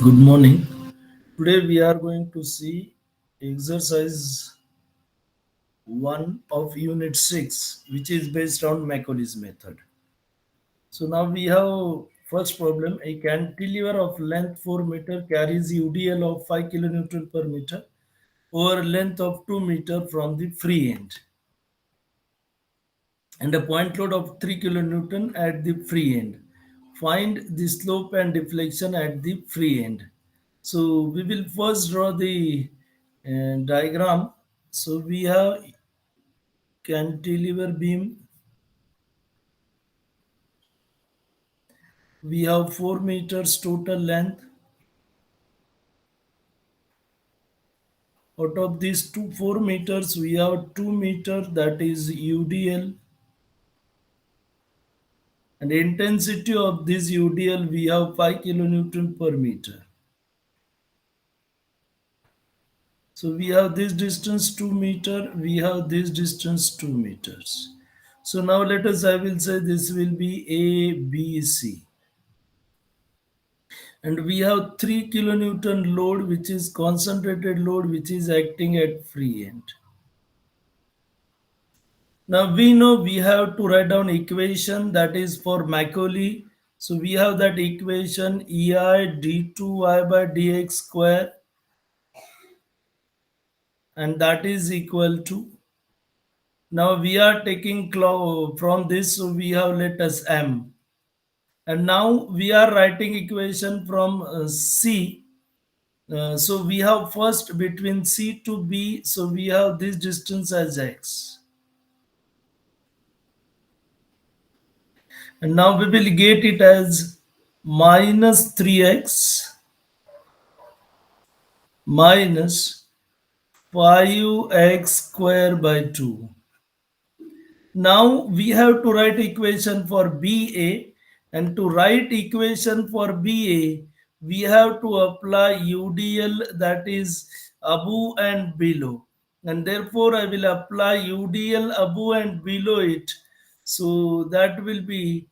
Good morning. Today we are going to see exercise 1 of unit 6, which is based on Macaulay's method. So now we have first problem. A cantilever of length 4 meter carries UDL of 5 kilonewton per meter over length of 2 meter from the free end and a point load of 3 kilonewton at the free end. Find the slope and deflection at the free end. So we will first draw the diagram. So we have cantilever beam. We have 4 meters total length. Out of these 4 meters, we have 2 meter, that is UDL, and intensity of this UDL we have 5 kilonewton per meter. So we have this distance 2 meter, we have this distance 2 meters. So now let us, I will say this will be A, B, C. And we have 3 kilonewton load, which is concentrated load, which is acting at free end. Now we know we have to write down equation that is for Macaulay. So we have that equation EI d2y by dx square, and that is equal to, now we are taking from this, so we have let us m, and now we are writing equation from C. So we have first between C to B, so we have this distance as x, and now we will get it as minus 3x minus 5x square by 2. Now we have to write equation for BA, and to write equation for BA, we have to apply UDL, that is above and below, and therefore I will apply UDL above and below it. So that will be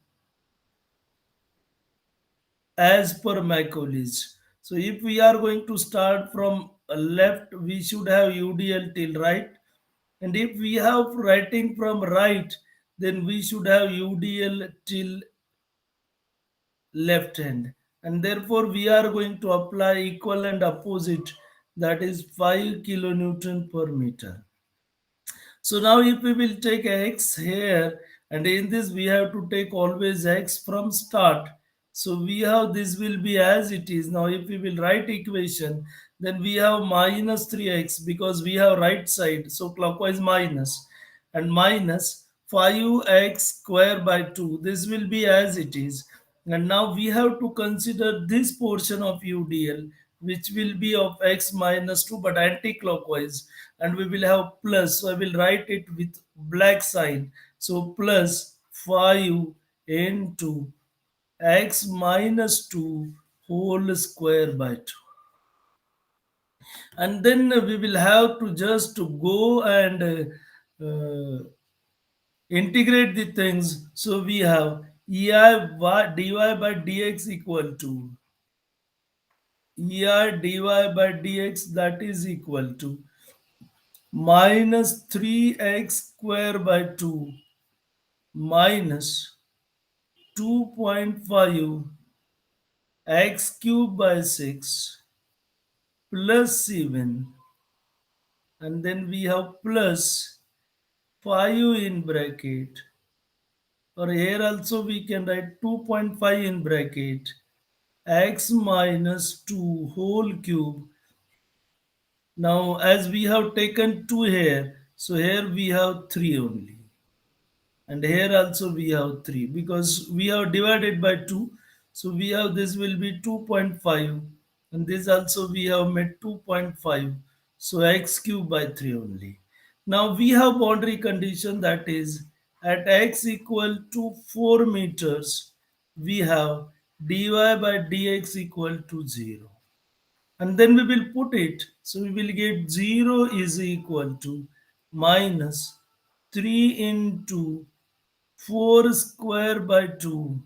as per Macaulay's. So if we are going to start from left, we should have UDL till right. And if we have writing from right, then we should have UDL till left hand. And therefore we are going to apply equal and opposite, that is 5 kilonewton per meter. So now if we will take x here, and in this we have to take always x from start. So we have, this will be as it is. Now if we will write equation, then we have minus 3x because we have right side. So clockwise minus, and minus 5x square by 2. This will be as it is. And now we have to consider this portion of UDL, which will be of x minus 2 but anti-clockwise, and we will have plus. So I will write it with black sign. So plus 5 into x minus 2 whole square by 2. And then we will have to just to go and integrate the things. So we have dy by dx equal to dy by dx, that is equal to minus 3x square by 2 minus 2.5 x cube by 6 plus 7, and then we have plus 5 in bracket, or here also we can write 2.5 in bracket x minus 2 whole cube. Now as we have taken 2 here, so here we have 3 only, and here also we have 3 because we have divided by 2. So we have, this will be 2.5, and this also we have made 2.5, so x cube by 3 only. Now we have boundary condition, that is at x equal to 4 meters, we have dy by dx equal to 0, and then we will put it. So we will get 0 is equal to minus 3 into 4 square by 2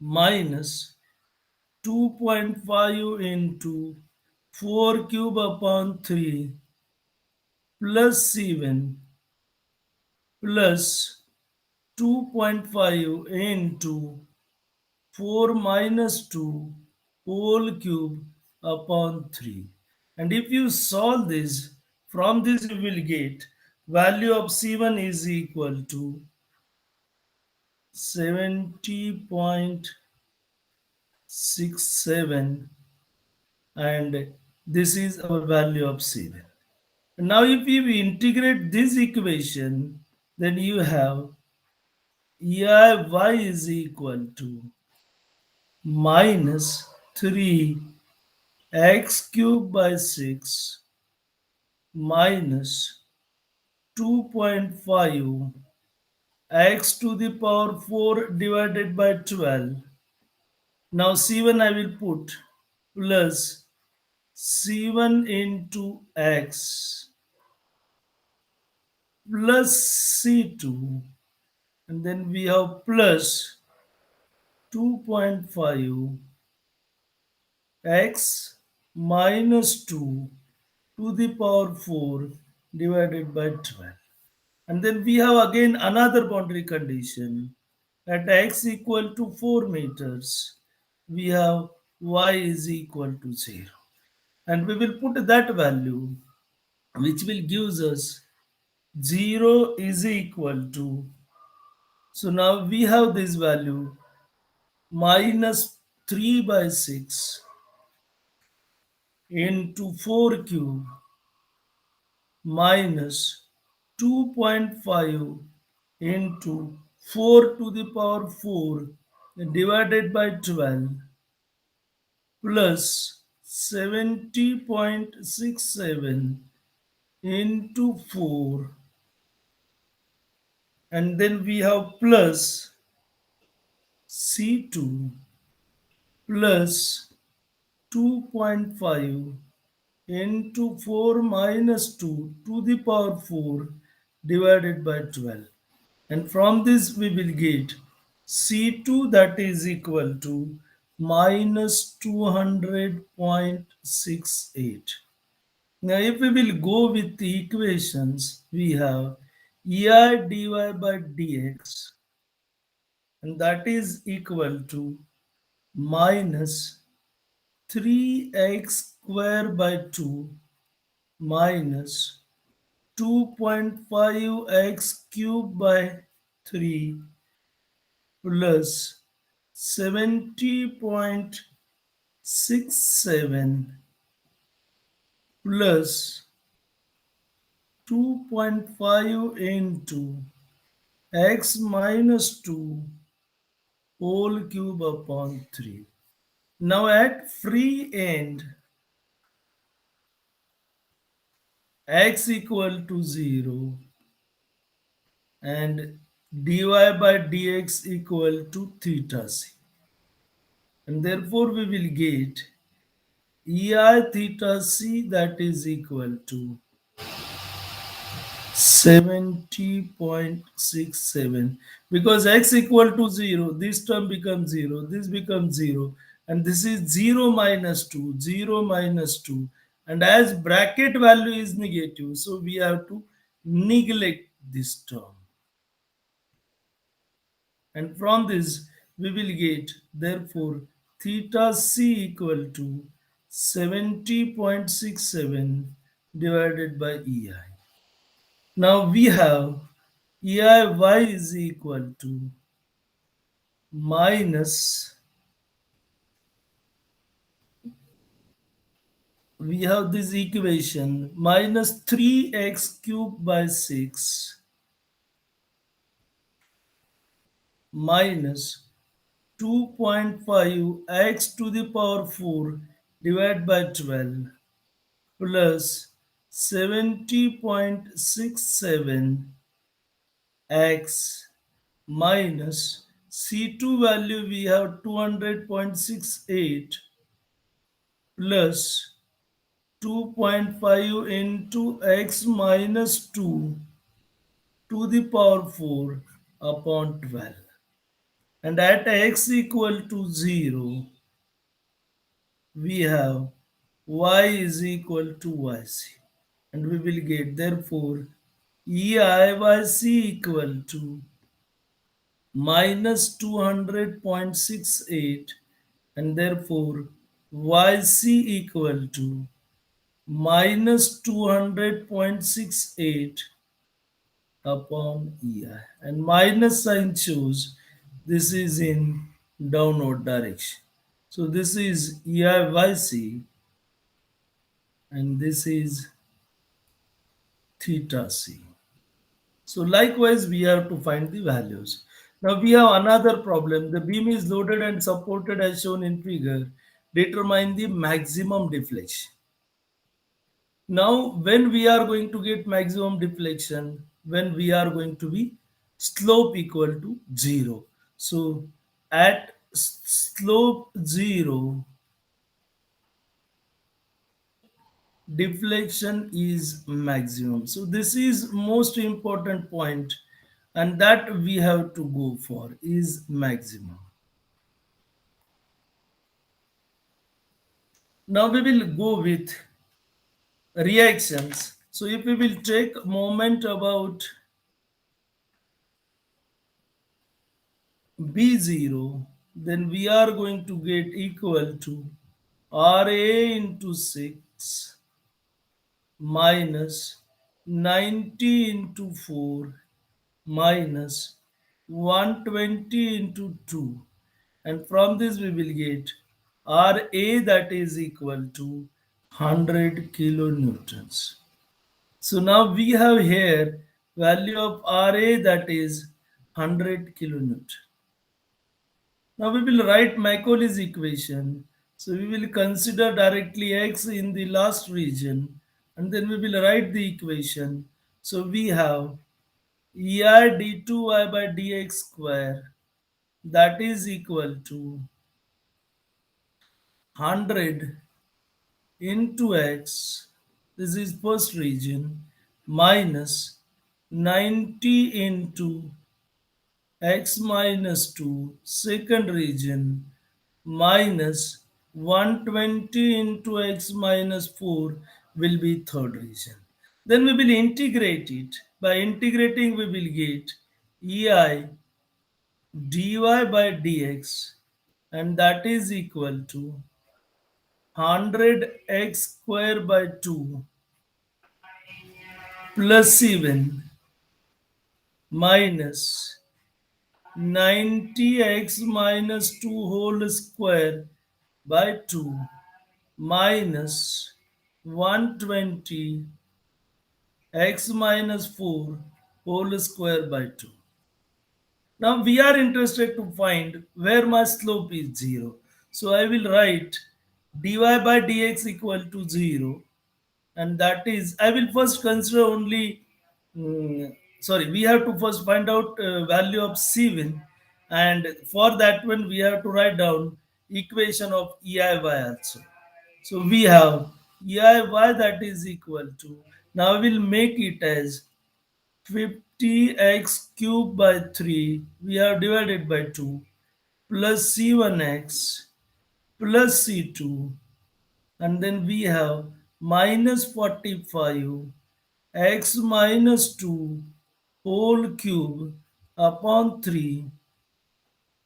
minus 2.5 into 4 cube upon 3 plus 7 plus 2.5 into 4 minus 2 whole cube upon 3. And if you solve this, from this you will get value of C1 is equal to 70.67, and this is our value of C1. Now if you integrate this equation, then you have EIY is equal to minus 3 x cubed by 6 minus 2.5 x to the power 4 divided by 12. Now C1 I will put plus C1 into x plus C2, and then we have plus 2.5 x minus 2 to the power 4 divided by 12. And then we have again another boundary condition. At x equal to 4 meters, we have y is equal to 0. And we will put that value, which will give us 0 is equal to. So now we have this value minus 3 by 6 into 4 cube minus 2.5 into 4 to the power 4 divided by 12 plus 70.67 into 4, and then we have plus C2 plus 2.5 into 4 minus 2 to the power 4 divided by 12. And from this we will get C2, that is equal to minus 200.68. Now if we will go with the equations, we have EI dy by dx, and that is equal to minus 3x square by 2 minus 2.5x cube by 3 plus 70.67 plus 2.5 into x minus 2 whole cube upon 3. Now at free end, x equal to 0 and dy by dx equal to theta c. And therefore we will get EI theta c, that is equal to 70.67, because x equal to 0, this term becomes 0, this becomes 0, and this is 0 minus 2, 0 minus 2, and as bracket value is negative, so we have to neglect this term. And from this we will get therefore theta c equal to 70.67 divided by EI. Now we have EIY is equal to minus, we have this equation minus 3x cubed by 6 minus 2.5 x to the power 4 divided by 12 plus 70.67 x minus C2 value we have 200.68 plus 2.5 into x minus 2 to the power 4 upon 12. And at x equal to 0, we have y is equal to yc, and we will get therefore eiYc equal to minus 200.68, and therefore yc equal to minus 200.68 upon ei, and minus sign shows this is in downward direction. So this is eiYc, and this is theta c. So likewise, we have to find the values. Now we have another problem. The beam is loaded and supported as shown in figure. Determine the maximum deflection. Now when we are going to get maximum deflection, when we are going to be slope equal to 0. So at slope 0, deflection is maximum. So this is most important point, and that we have to go for is maximum. Now we will go with reactions. So if we will take moment about b0, then we are going to get equal to ra into 6 minus 90 into 4 minus 120 into 2, and from this we will get Ra, that is equal to 100 kilonewtons. So now we have here value of Ra, that is 100 kilonewton. Now we will write Macaulay's equation. So we will consider directly x in the last region, and then we will write the equation. So we have ei d2y by dx square, that is equal to 100 into x, this is first region, minus 90 into x minus 2, second region, minus 120 into x minus 4 will be third region. Then we will integrate it. By integrating, we will get ei dy by dx, and that is equal to 100 x square by 2 plus 7 minus 90 x minus 2 whole square by 2 minus 120 x minus 4 whole square by 2. Now we are interested to find where my slope is 0. So I will write dy by dx equal to 0, and that is, I will first consider only, sorry, we have to first find out value of C1, and for that one we have to write down equation of EIY also. So we have EIY, that is equal to, now we will make it as 50x cubed by 3, we have divided by 2, plus C1x plus C2, and then we have minus 45 x minus 2 whole cube upon 3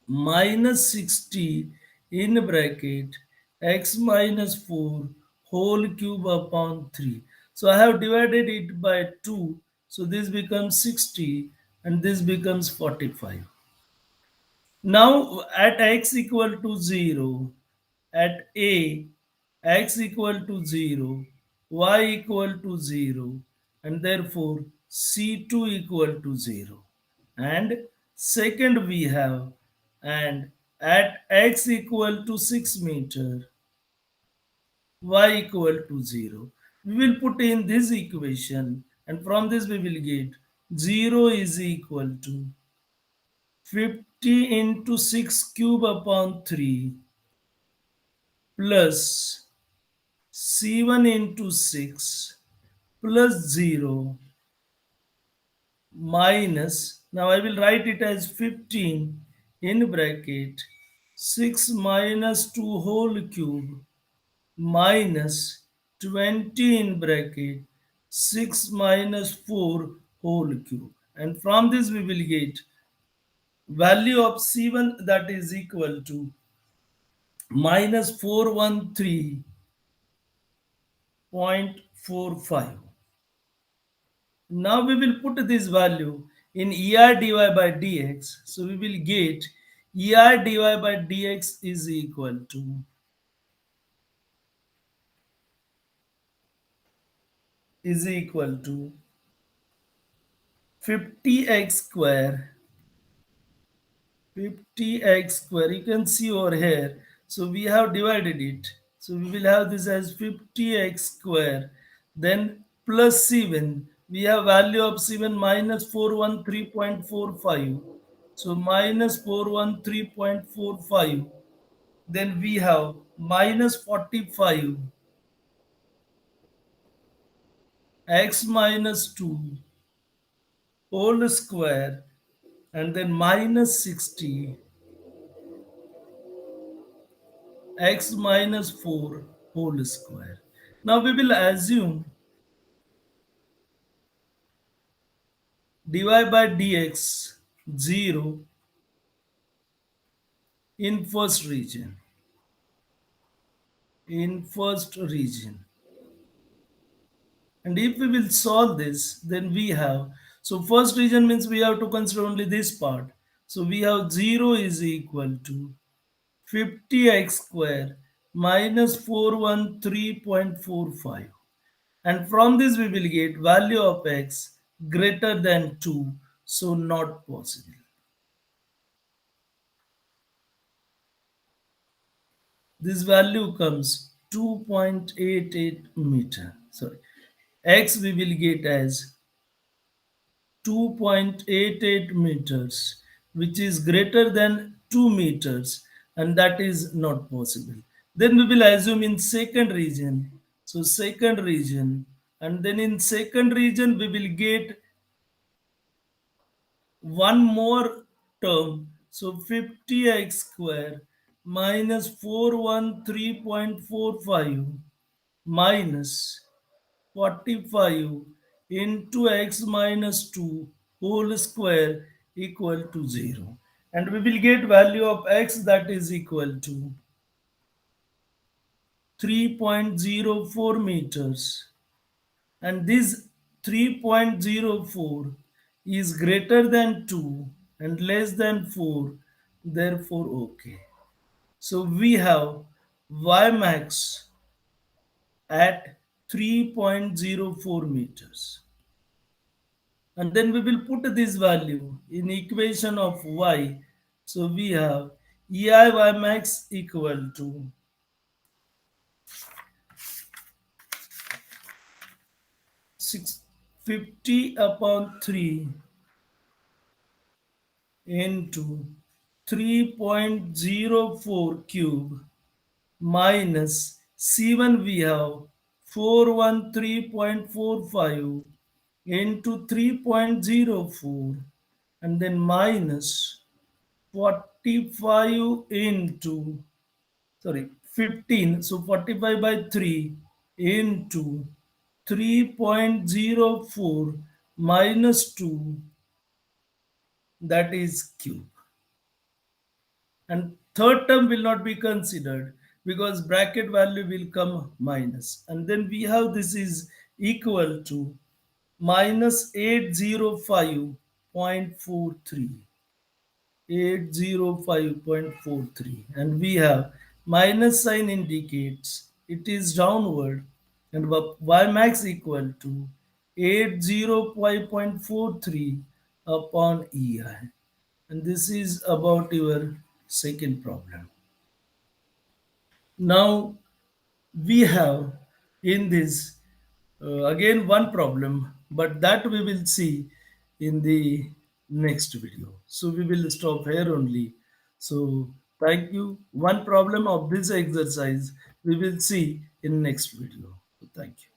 minus 60 in bracket x minus 4 whole cube upon 3. So I have divided it by 2. So this becomes 60 and this becomes 45. Now at x equal to 0, at a, x equal to 0, y equal to 0, and therefore C2 equal to 0. And second we have, and at x equal to 6 meter, y equal to 0. We will put in this equation, and from this we will get 0 is equal to 50 into 6 cube upon 3 plus C1 into 6 plus 0 minus, now I will write it as 15 in bracket 6 minus 2 whole cube minus 20 in bracket 6 minus 4 whole cube. And from this we will get value of C1, that is equal to minus 413.45. Now we will put this value in ER dy by dx. So we will get ER dy by dx is equal to 50x square 50x square, you can see over here. So we have divided it. So we will have this as 50x square. Then plus 7. We have value of 7 minus 413.45. So minus 413.45. Then we have minus 45 x minus 2 whole square, and then minus 60 x minus 4 whole square. Now we will assume dy by dx 0 in first region. And if we will solve this, then we have, so first region means we have to consider only this part. So we have 0 is equal to 50x square minus 413.45. And from this we will get value of x greater than 2, so not possible. This value comes 2.88 meter. Sorry, x we will get as 2.88 meters, which is greater than 2 meters, and that is not possible. Then we will assume in second region. So second region, and then in second region we will get one more term. So 50x square minus 413.45 minus 45 into x minus 2 whole square equal to 0. And we will get value of x, that is equal to 3.04 meters. And this 3.04 is greater than 2 and less than 4, therefore okay. So we have y max at 3.04 meters. And then we will put this value in equation of y. So we have EI y max equal to 650 upon 3 into 3.04 cube minus C1 we have 413.45 into 3.04, and then minus 45 into, sorry, 15, so 45 by 3 into 3.04 minus 2, that is cube. And third term will not be considered because bracket value will come minus. And then we have this is equal to minus 805.43. 805.43, and we have minus sign indicates it is downward, and y max equal to 805.43 upon EI. And this is about your second problem. Now we have in this again one problem, but that we will see in the next video. So we will stop here only. So thank you. One problem of this exercise we will see in next video. So thank you.